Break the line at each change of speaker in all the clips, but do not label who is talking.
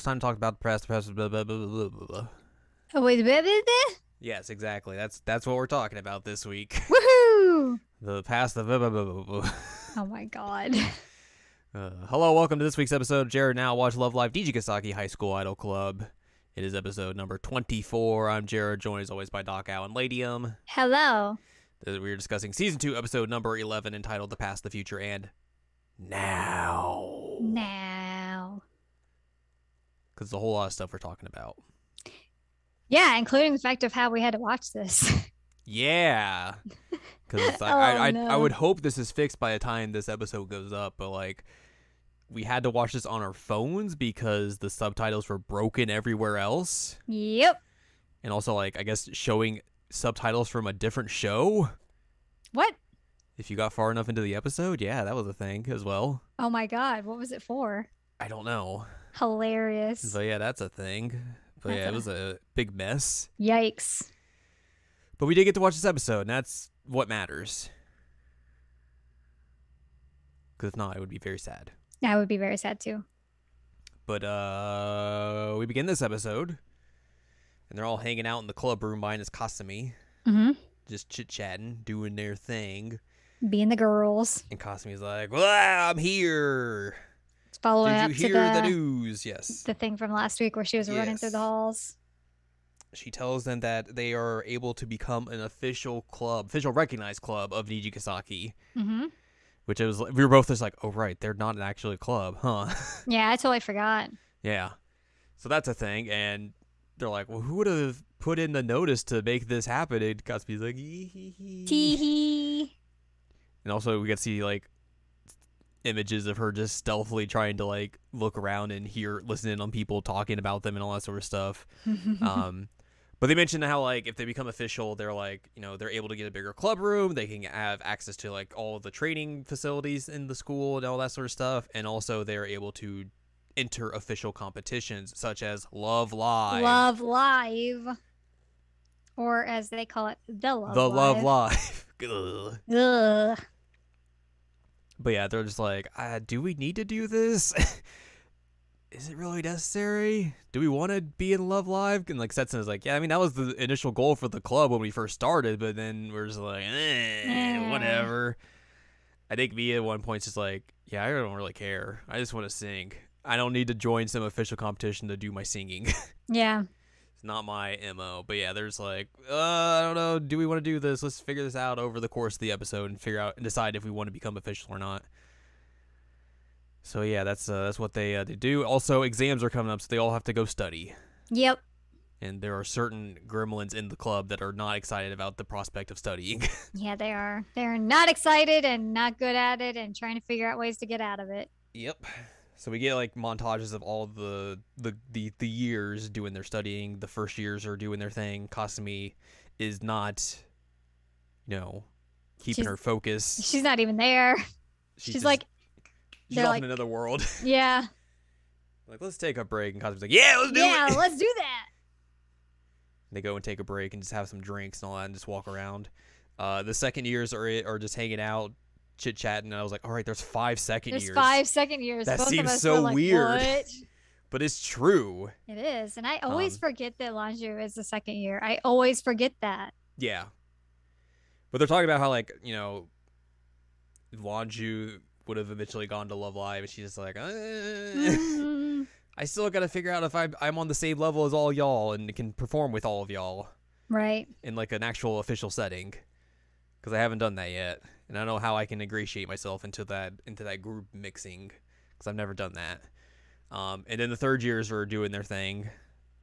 it's time to talk about the past. Blah, blah, blah, blah, blah, blah.
Oh, wait, blah, blah, blah.
Yes, exactly. That's what we're talking about this week.
Woohoo!
The past. The blah, blah, blah, blah, blah.
Oh my god.
Hello, welcome to this week's episode of Jared Now Watch Love Live Nijigasaki High School Idol Club. It is episode number 24. I'm Jared, joined as always by Doc Al and Ladium.
Hello.
We are discussing season 2, episode number 11, entitled "The Past, the Future, and Now."
Now.
Because there's a whole lot of stuff we're talking about.
Yeah, including the fact of how we had to watch this.
Yeah. Because I would hope this is fixed by the time this episode goes up, but like, we had to watch this on our phones because the subtitles were broken everywhere else.
Yep.
And also, like, I guess showing subtitles from a different show.
What?
If you got far enough into the episode, yeah, that was a thing as well.
Oh my god, what was it for?
I don't know.
Hilarious.
So yeah, that's a thing. But yeah, it was a big mess.
Yikes.
But we did get to watch this episode, and that's what matters. Because if not, it would be very sad.
I would be very sad too.
But we begin this episode, and they're all hanging out in the club room minus Kasumi.
Mm-hmm.
Just chit-chatting, doing their thing.
Being the girls.
And Kasumi's like, well, I'm here.
It's following
Did
up
you
to
hear the news? Yes.
the thing from last week where she was running through the halls.
She tells them that they are able to become an official recognized club of Nijigasaki.
Mm-hmm.
Which it was, we were both just like, oh, right, they're not actually a club, huh?
Yeah, I totally forgot.
Yeah. So that's a thing, and they're like, well, who would have put in the notice to make this happen? And Kasumi's like,
Tee-hee.
And also we get to see, like, images of her just stealthily trying to, like, look around and listen in on people talking about them and all that sort of stuff. But they mentioned how, like, if they become official, they're, like, you know, they're able to get a bigger club room. They can have access to, like, all of the training facilities in the school and all that sort of stuff. And also they're able to enter official competitions such as Love Live.
Love Live. Or as they call it, the Love Live.
The Love Live. Ugh.
Ugh.
But yeah, they're just like, do we need to do this? Is it really necessary? Do we want to be in Love Live? And like Setsun is like, yeah, I mean, that was the initial goal for the club when we first started, but then we're just like, whatever. I think Mia at one point's just like, yeah, I don't really care. I just want to sing. I don't need to join some official competition to do my singing.
Yeah.
It's not my MO. But yeah, there's like, I don't know. Do we want to do this? Let's figure this out over the course of the episode and figure out and decide if we want to become official or not. So yeah, that's what they do. Also, exams are coming up, so they all have to go study.
Yep.
And there are certain gremlins in the club that are not excited about the prospect of studying.
Yeah, they are. They're not excited and not good at it and trying to figure out ways to get out of it.
Yep. So we get like montages of all the years doing their studying. The first years are doing their thing. Kasumi is not, keeping her focus.
She's not even there. She's like,
she's off in another world.
Yeah.
Like, let's take a break. And Kasumi's like, yeah, let's do it.
Yeah, let's do that.
They go and take a break and just have some drinks and all that and just walk around. The second years are just hanging out, chit-chatting. And I was like, all right, there's 5 second years.
There's 5 second years.
That
Both
seems
of us
so
were like,
weird.
What?
But it's true.
It is. And I always forget that Lanju is the second year. I always forget that.
Yeah. But they're talking about how, like, Lanju would have eventually gone to Love Live, and she's just like, I still got to figure out if I'm on the same level as all y'all and can perform with all of y'all.
Right.
In, like, an actual official setting. Because I haven't done that yet. And I don't know how I can ingratiate myself into that group mixing. Because I've never done that. And then the third years are doing their thing.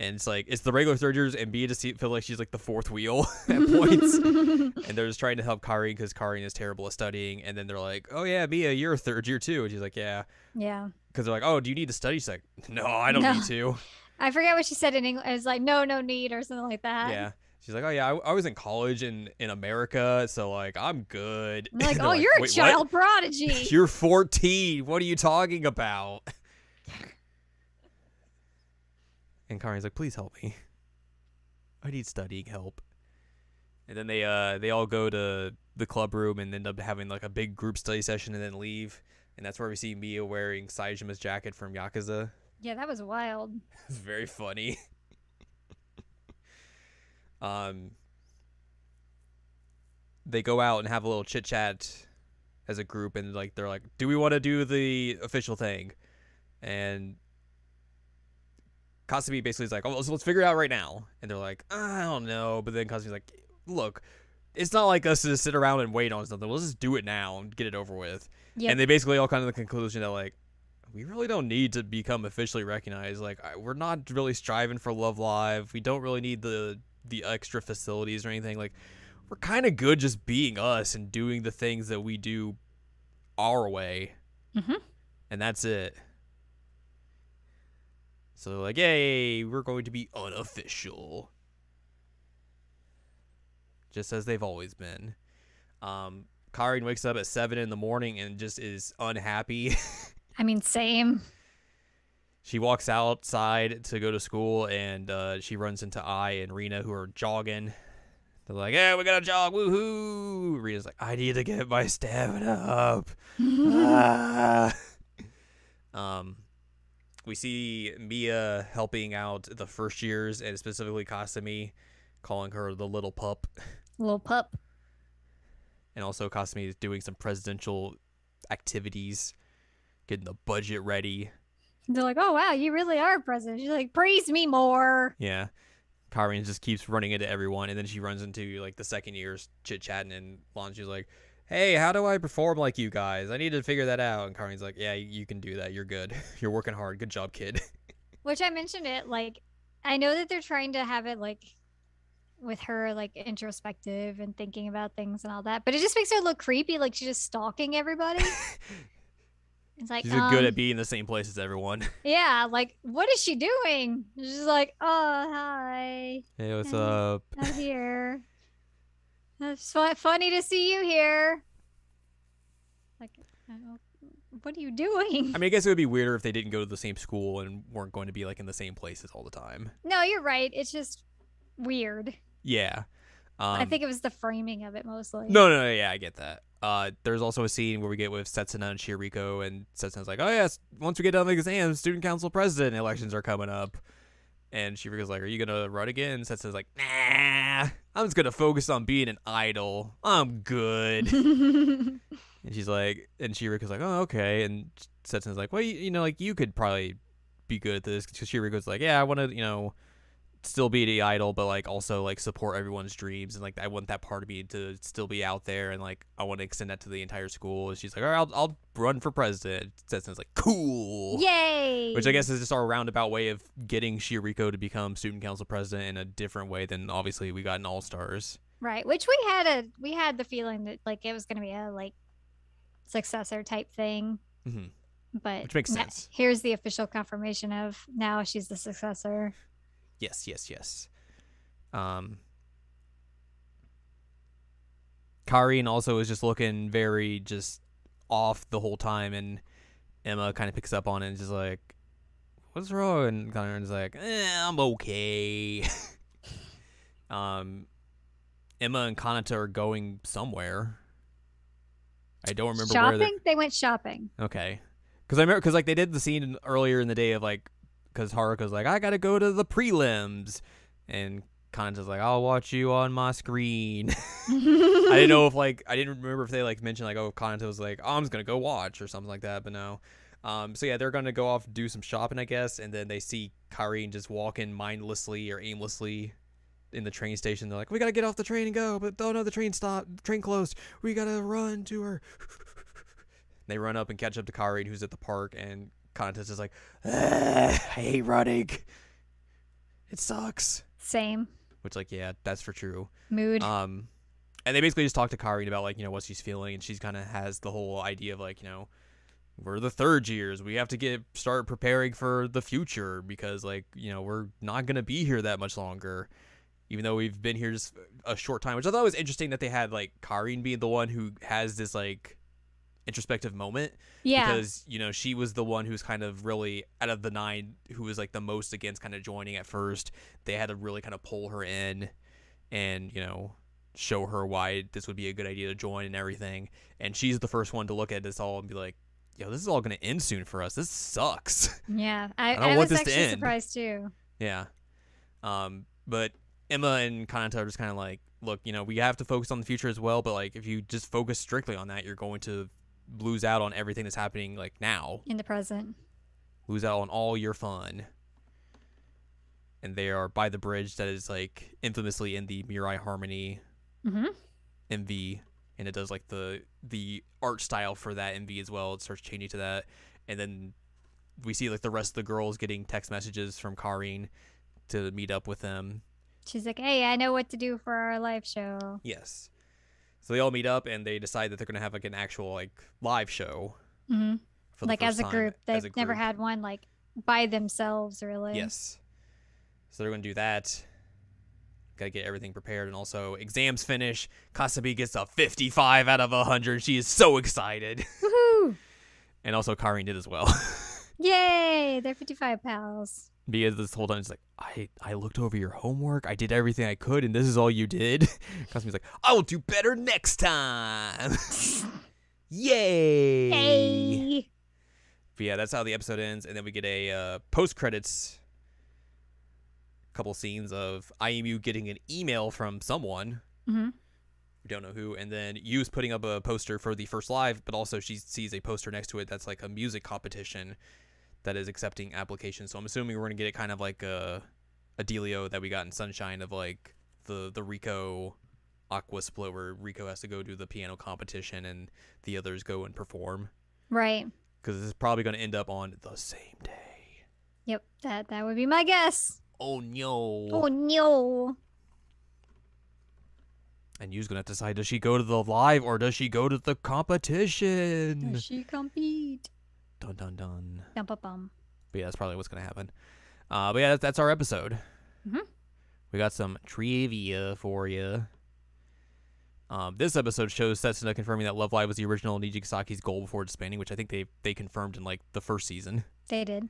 And it's like, it's the regular third years, and Bia just feel like she's like the fourth wheel at points. And they're just trying to help Karin because Karin is terrible at studying. And then they're like, oh yeah, Bia, you're a third year too. And she's like, yeah.
Yeah.
Because they're like, oh, do you need to study? She's like, no, I don't need to.
I forget what she said in English. It was like, no need or something like that.
Yeah. She's like, oh yeah, I was in college in America, so like, I'm good.
I'm like, oh, you're a child prodigy.
You're 14. What are you talking about? And Karin's like, please help me. I need studying help. And then they all go to the club room and end up having like a big group study session and then leave. And that's where we see Mia wearing Saijima's jacket from Yakuza.
Yeah, that was wild.
It's very funny. Um, they go out and have a little chit chat as a group, and like they're like, "Do we want to do the official thing?" And Kasumi basically is like, "Oh, so let's figure it out right now." And they're like, "I don't know." But then Kasumi's like, "Look, it's not like us to sit around and wait on something. Let's just do it now and get it over with."
Yep.
And they basically all come to the conclusion that like, we really don't need to become officially recognized. Like, we're not really striving for Love Live. We don't really need the extra facilities or anything. Like, we're kind of good just being us and doing the things that we do our way,
Mm-hmm.
and that's it. So they're like, yay, we're going to be unofficial, just as they've always been. Karin wakes up at 7 in the morning and just is unhappy.
I mean, same.
She walks outside to go to school, and she runs into Ai and Rina, who are jogging. They're like, "Yeah, we gotta jog, woohoo!" Rina's like, "I need to get my stamina up." Ah. We see Mia helping out the first years, and specifically Kasumi, calling her the little pup.
Little pup.
And also Kasumi is doing some presidential activities, getting the budget ready.
They're like, "Oh wow, you really are president." She's like, "Praise me more."
Yeah. Karin just keeps running into everyone, and then she runs into like the second years chit chatting, and Lanju's like, "Hey, how do I perform like you guys? I need to figure that out." And Karin's like, "Yeah, you can do that. You're good. You're working hard. Good job, kid."
Which I mentioned it, like, I know that they're trying to have it like with her like introspective and thinking about things and all that, but it just makes her look creepy, like she's just stalking everybody. It's like,
She's good at being in the same place as everyone.
yeah, like what is she doing? She's like, "Oh, hi.
Hey, what's up?
I'm here. It's funny to see you here." Like, what are you doing?
I mean, I guess it would be weirder if they didn't go to the same school and weren't going to be like in the same places all the time.
No, you're right. It's just weird.
Yeah.
I think it was the framing of it mostly.
No, yeah, I get that. There's also a scene where we get with Setsuna and Shiriko, and Setsuna's like, "Oh yes, once we get done with the exams, student council president elections are coming up." And Shiriko's like, "Are you gonna run again?" Setsuna's like, "Nah, I'm just gonna focus on being an idol. I'm good." And she's like, and Shiriko's like, "Oh, okay." And Setsuna's like, "Well, you know, like you could probably be good at this." Because Shiriko's like, "Yeah, I want to, still be the idol, but like also like support everyone's dreams, and like I want that part of me to still be out there, and like I want to extend that to the entire school." And she's like, "All right, I'll run for president." Setsuna's like, "Cool."
Yay!
Which I guess is just our roundabout way of getting Shiriko to become student council president in a different way than obviously we got in All Stars.
Right, which we had the feeling that like it was going to be a like successor type thing.
Mm-hmm.
But
which makes sense.
Here's the official confirmation of now she's the successor.
Yes. Karin also is just looking very just off the whole time, and Emma kind of picks up on it and just like, "What's wrong?" And Karin's like, "I'm okay." Emma and Kanata are going somewhere. I don't remember
shopping?
where
They went shopping.
Okay. Because I remember, because like they did the scene earlier in the day of like, because Haruka's like, "I gotta go to the prelims," and Kanata's like, "I'll watch you on my screen." I didn't know if like, I didn't remember if they like mentioned like, oh, Kanata was like, "Oh, I'm just gonna go watch" or something like that, but no. So yeah, they're gonna go off do some shopping, I guess, and then they see Karin just walking mindlessly or aimlessly in the train station. They're like, "We gotta get off the train and go," but oh no, the train stopped, the train closed. We gotta run to her. They run up and catch up to Karin, who's at the park, and Kanata's just like, "I hate running. It sucks."
Same.
Which, like, yeah, that's for true.
Mood.
And they basically just talk to Karin about, like, what she's feeling, and she's kind of has the whole idea of, like, we're the third years. We have to start preparing for the future because, like, we're not going to be here that much longer, even though we've been here just a short time, which I thought was interesting that they had, like, Karin being the one who has this, like, introspective moment.
Yeah.
Because, she was the one who's kind of really, out of the 9, who was, like, the most against kind of joining at first. They had to really kind of pull her in and, show her why this would be a good idea to join and everything. And she's the first one to look at this all and be like, yo, this is all gonna end soon for us. This sucks.
Yeah,
I don't
I
want
was
this to
actually
end.
surprised too.
Yeah. But Emma and Kanata are just kind of like, look, we have to focus on the future as well, but like if you just focus strictly on that, you're going to lose out on everything that's happening like now.
In the present.
Lose out on all your fun. And they are by the bridge that is like infamously in the Mirai Harmony MV, and it does like the art style for that MV as well. It starts changing to that, and then we see like the rest of the girls getting text messages from Karine to meet up with them.
She's like, "Hey, I know what to do for our live show."
Yes. So they all meet up and they decide that they're gonna have like an actual like live show. For the
Like
first
as a
time,
group,
as
they've
a
never
group.
had one like by themselves, really.
Yes. So they're gonna do that. Gotta get everything prepared, and also exams finish. Kasabi gets a 55 out of 100. She is so excited.
Woohoo!
And also Karine did as well.
Yay! They're 55 pals.
Because this whole time it's like, I looked over your homework. I did everything I could, and this is all you did. Kasami's like, I will do better next time. Yay!
Hey!
But yeah, that's how the episode ends, and then we get a post-credits couple scenes of IMU getting an email from someone. We don't know who, and then Yu's putting up a poster for the first live, but also she sees a poster next to it that's like a music competition that is accepting applications. So I'm assuming we're gonna get it kind of like a dealio that we got in Sunshine of like the Rico Aqua split where Rico has to go do the piano competition and the others go and perform.
Right.
Because this is probably gonna end up on the same day.
Yep, that would be my guess.
Oh no.
Oh no.
And Yu's gonna decide, does she go to the live or does she go to the competition?
Does she compete?
Dun dun dun.
Bum.
But yeah, that's probably what's gonna happen. But yeah, that's our episode.
Mhm.
We got some trivia for you. This episode shows Setsuna confirming that Love Live was the original Nijigasaki's goal before disbanding, which I think they confirmed in like the first season.
They did.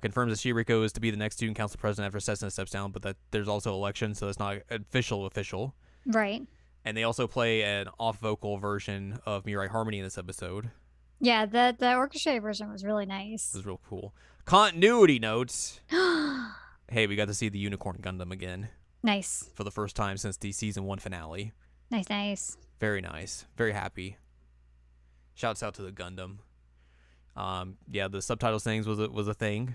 Confirms that Shiriko is to be the next student council president after Setsuna steps down, but that there's also election, so it's not official.
Right.
And they also play an off-vocal version of Mirai Harmony in this episode.
Yeah, the orchestrated version was really nice.
This is real cool. Continuity notes. Hey, we got to see the Unicorn Gundam again.
Nice.
For the first time since the season 1 finale.
Nice.
Very nice. Very happy. Shouts out to the Gundam. Yeah, the subtitles things was a thing.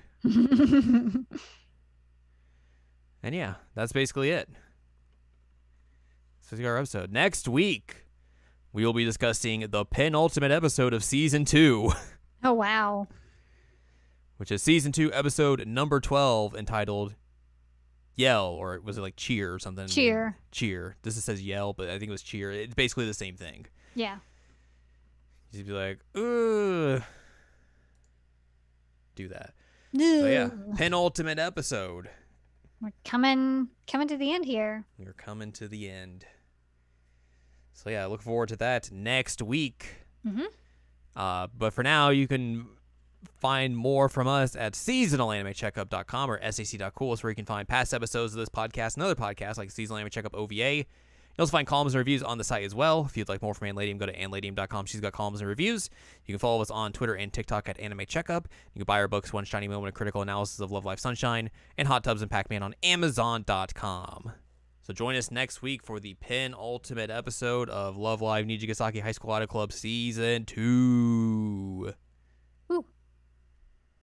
And yeah, that's basically it. So our episode. Next week, we will be discussing the penultimate episode of season 2.
Oh wow.
Which is season 2, episode number 12, entitled Yell, or was it like Cheer or something?
Cheer.
This says Yell, but I think it was Cheer. It's basically the same thing.
Yeah.
You'd be like, ugh. Do that.
No.
So yeah, penultimate episode.
We're coming to the end here.
We're coming to the end. So yeah, look forward to that next week. But for now, you can find more from us at seasonalanimecheckup.com or sac.cool. It's where you can find past episodes of this podcast and other podcasts like Seasonal Anime Checkup OVA. You'll also find columns and reviews on the site as well. If you'd like more from Anladium, go to anladium.com. She's got columns and reviews. You can follow us on Twitter and TikTok at Anime Checkup. You can buy our books, One Shiny Moment, a critical analysis of Love Life Sunshine, and Hot Tubs and Pac-Man on Amazon.com. So join us next week for the penultimate episode of Love Live Nijigasaki High School Idol Club Season 2.